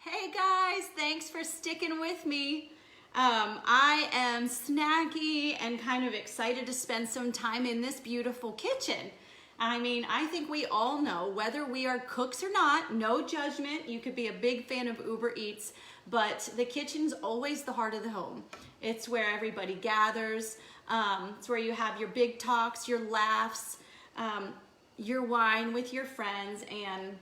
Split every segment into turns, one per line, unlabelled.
Hey guys, thanks for sticking with me. I am snacky and kind of excited to spend some time in this beautiful kitchen. I mean, I think we all know, whether we are cooks or not, no judgment. You could be a big fan of Uber Eats, but the kitchen's always the heart of the home. It's where everybody gathers. It's where you have your big talks, your laughs, your wine with your friends. And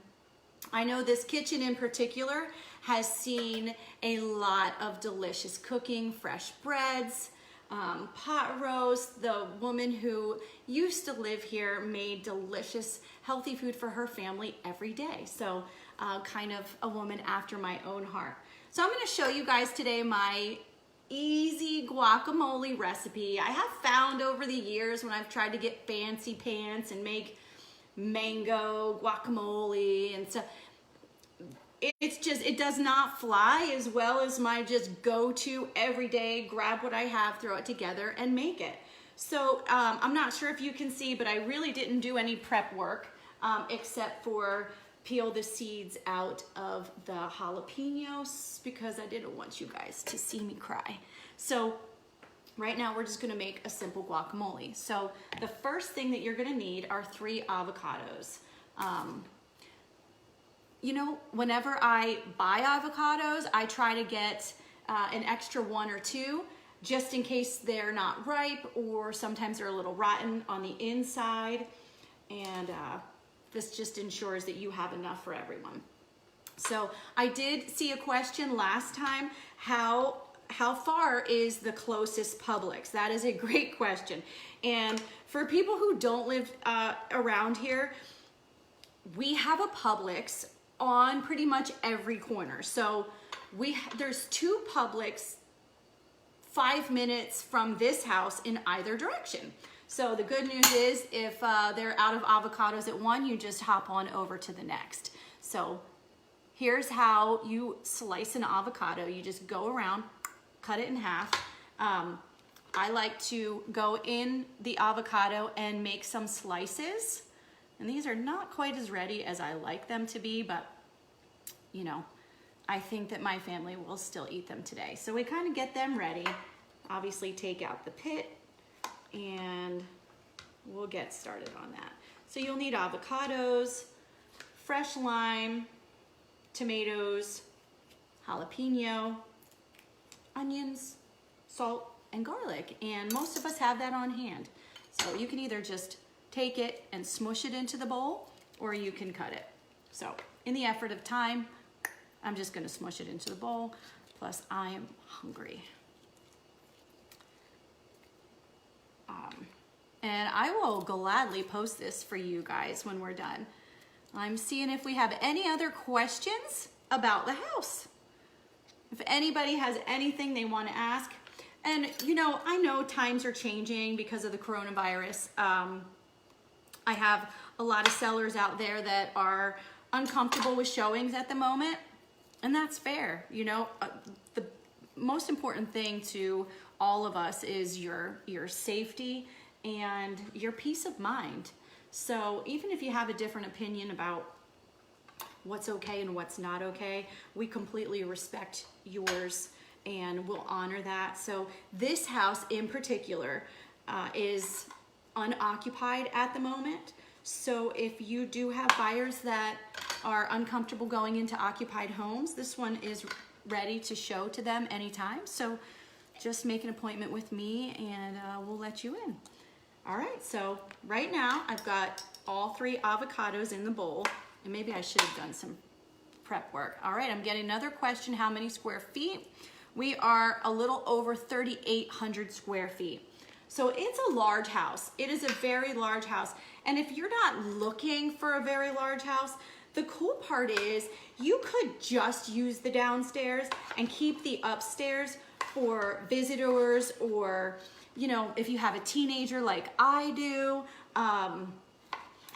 I know this kitchen in particular has seen a lot of delicious cooking, fresh breads, pot roast. The woman who used to live here made delicious, healthy food for her family every day. So kind of a woman after my own heart. So I'm gonna show you guys today my easy guacamole recipe. I have found over the years when I've tried to get fancy pants and make mango guacamole and stuff, it does not fly as well as my just go-to everyday, grab what I have, throw it together and make it. So I'm not sure if you can see, but I really didn't do any prep work except for peel the seeds out of the jalapenos because I didn't want you guys to see me cry. So right now we're just gonna make a simple guacamole. So the first thing that you're gonna need are 3 avocados. You know, whenever I buy avocados, I try to get an extra 1 or 2 just in case they're not ripe or sometimes they're a little rotten on the inside. And this just ensures that you have enough for everyone. So I did see a question last time, how far is the closest Publix? That is a great question. And for people who don't live around here, we have a Publix on pretty much every corner. So there's 2 Publix 5 minutes from this house in either direction. So the good news is if they're out of avocados at one, you just hop on over to the next. So here's how you slice an avocado. You just go around, cut it in half. I like to go in the avocado and make some slices. And these are not quite as ready as I like them to be, but you know, I think that my family will still eat them today. So we kind of get them ready. Obviously take out the pit and we'll get started on that. So you'll need avocados, fresh lime, tomatoes, jalapeno, onions, salt, and garlic. And most of us have that on hand. So you can either just take it and smush it into the bowl, or you can cut it. So in the effort of time, I'm just gonna smush it into the bowl, plus I am hungry. And I will gladly post this for you guys when we're done. I'm seeing if we have any other questions about the house. If anybody has anything they wanna ask, and you know, I know times are changing because of the coronavirus. I have a lot of sellers out there that are uncomfortable with showings at the moment, and that's fair. You know, the most important thing to all of us is your safety and your peace of mind. So even if you have a different opinion about what's okay and what's not okay, we completely respect yours and we'll honor that. So this house in particular is unoccupied at the moment. So if you do have buyers that are uncomfortable going into occupied homes, this one is ready to show to them anytime. So just make an appointment with me and we'll let you in. All right, so right now I've got all 3 avocados in the bowl, and maybe I should have done some prep work. All right, I'm getting another question, how many square feet? We are a little over 3,800 square feet. So it's a large house. It is a very large house. And if you're not looking for a very large house, the cool part is you could just use the downstairs and keep the upstairs for visitors, or, you know, if you have a teenager like I do,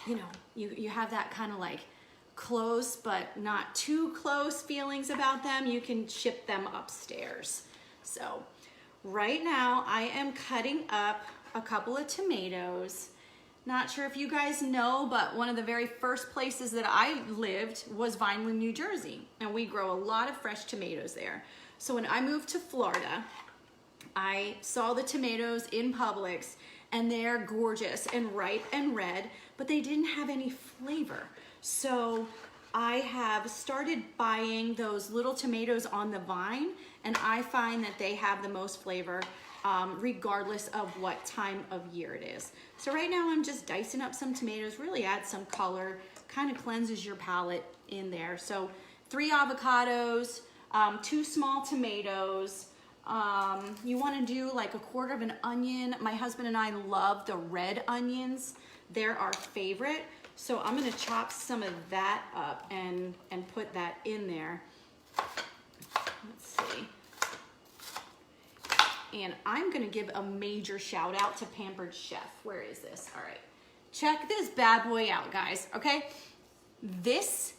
you know, you have that kind of like close but not too close feelings about them, you can ship them upstairs. So right now I am cutting up a couple of tomatoes. Not sure if you guys know, but one of the very first places that I lived was Vineland, New Jersey, and we grow a lot of fresh tomatoes there. So when I moved to Florida, I saw the tomatoes in Publix, and they're gorgeous and ripe and red, but they didn't have any flavor. So I have started buying those little tomatoes on the vine, and I find that they have the most flavor regardless of what time of year it is. So right now I'm just dicing up some tomatoes, really add some color, kind of cleanses your palate in there. So 3 avocados, 2 small tomatoes. You want to do like 1/4 of an onion. My husband and I love the red onions. They're our favorite. So I'm going to chop some of that up and put that in there. Let's see. And I'm going to give a major shout out to Pampered Chef. Where is this? All right. Check this bad boy out, guys. Okay. This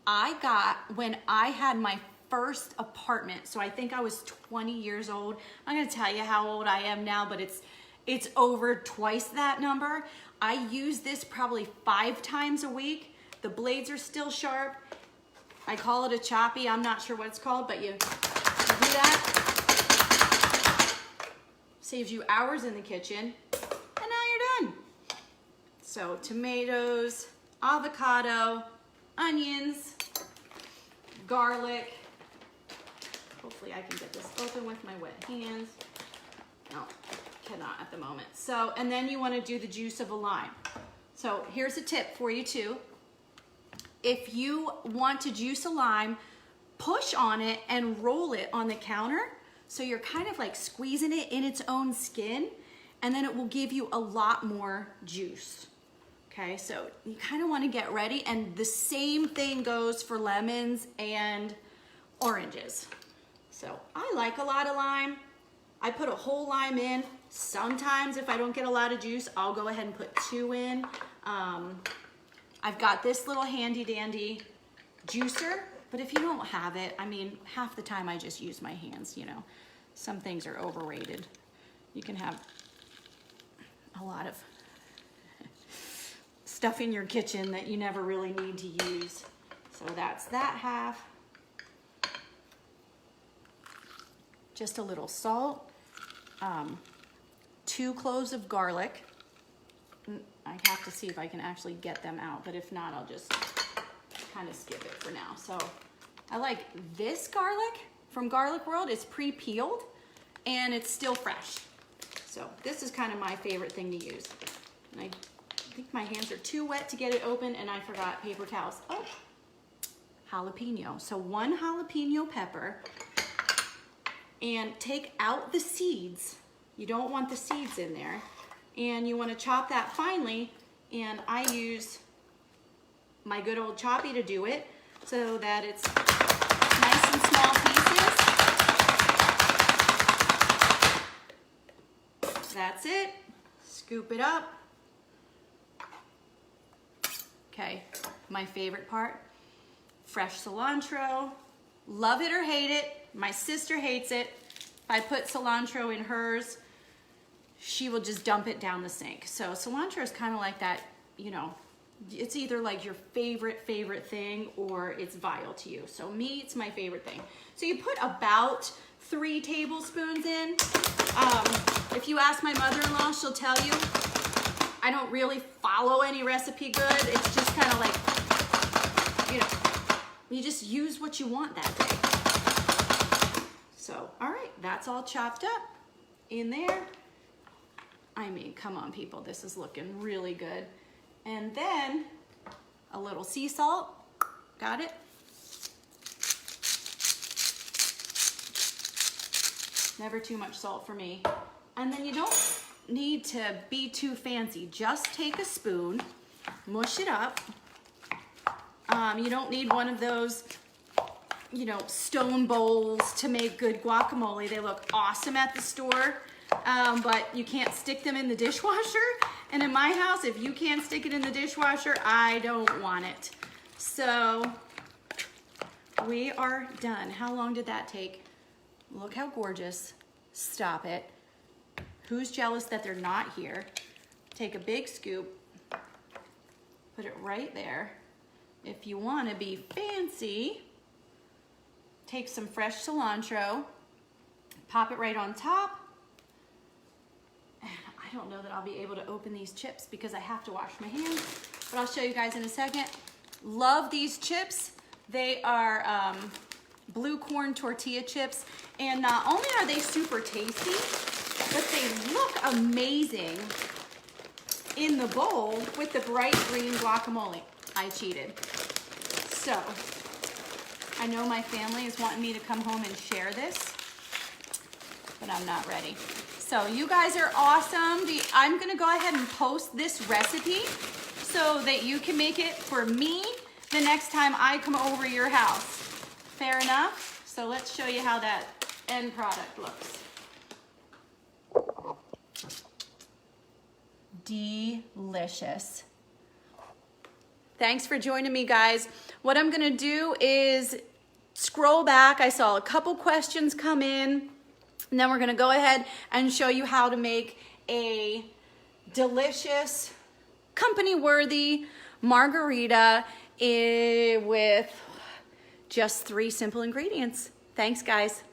I got when I had my first apartment. So I think I was 20 years old. I'm going to tell you how old I am now, but it's over twice that number. I use this probably 5 times a week. The blades are still sharp. I call it a choppy. I'm not sure what it's called, but you do that. Saves you hours in the kitchen, and now you're done. So tomatoes, avocado, onions, garlic. Hopefully I can get this open with my wet hands. No, cannot at the moment. So, and then you want to do the juice of a lime. So here's a tip for you too. If you want to juice a lime, push on it and roll it on the counter. So you're kind of like squeezing it in its own skin, and then it will give you a lot more juice. Okay, so you kind of want to get ready, and the same thing goes for lemons and oranges. So I like a lot of lime. I put a whole lime in. Sometimes if I don't get a lot of juice, I'll go ahead and put 2 in. I've got this little handy dandy juicer, but if you don't have it, I mean, half the time I just use my hands, you know. Some things are overrated. You can have a lot of stuff in your kitchen that you never really need to use. So that's that half. Just a little salt, 2 cloves of garlic. I have to see if I can actually get them out, but if not, I'll just kind of skip it for now. So I like this garlic from Garlic World. It's pre-peeled and it's still fresh. So this is kind of my favorite thing to use. And I think my hands are too wet to get it open, and I forgot paper towels. Oh, jalapeno. So 1 jalapeno pepper, and take out the seeds. You don't want the seeds in there. And you want to chop that finely, and I use my good old choppy to do it so that it's nice and small pieces. That's it. Scoop it up. Okay, my favorite part, fresh cilantro. Love it or hate it. My sister hates it. If I put cilantro in hers, she will just dump it down the sink. So cilantro is kind of like that, you know, it's either like your favorite thing or it's vile to you. So me, it's my favorite thing. So you put about 3 tablespoons in. If you ask my mother-in-law, she'll tell you, I don't really follow any recipe good. It's just kind of like, you know, you just use what you want that day. So, all right, that's all chopped up in there. I mean, come on, people, this is looking really good. And then a little sea salt, got it? Never too much salt for me. And then you don't need to be too fancy. Just take a spoon, mush it up. You don't need one of those, you know, stone bowls to make good guacamole. They look awesome at the store, but you can't stick them in the dishwasher. And in my house, if you can't stick it in the dishwasher, I don't want it. So we are done. How long did that take? Look how gorgeous. Stop it. Who's jealous that they're not here? Take a big scoop. Put it right there. If you want to be fancy, take some fresh cilantro, pop it right on top. And I don't know that I'll be able to open these chips because I have to wash my hands, but I'll show you guys in a second. Love these chips. They are blue corn tortilla chips, and not only are they super tasty, but they look amazing in the bowl with the bright green guacamole. I cheated. So, I know my family is wanting me to come home and share this, but I'm not ready. So you guys are awesome. I'm gonna go ahead and post this recipe so that you can make it for me the next time I come over your house. Fair enough? So let's show you how that end product looks. Delicious. Thanks for joining me, guys. What I'm gonna do is scroll back. I saw a couple questions come in, and then we're gonna go ahead and show you how to make a delicious, company-worthy margarita with just 3 simple ingredients. Thanks, guys.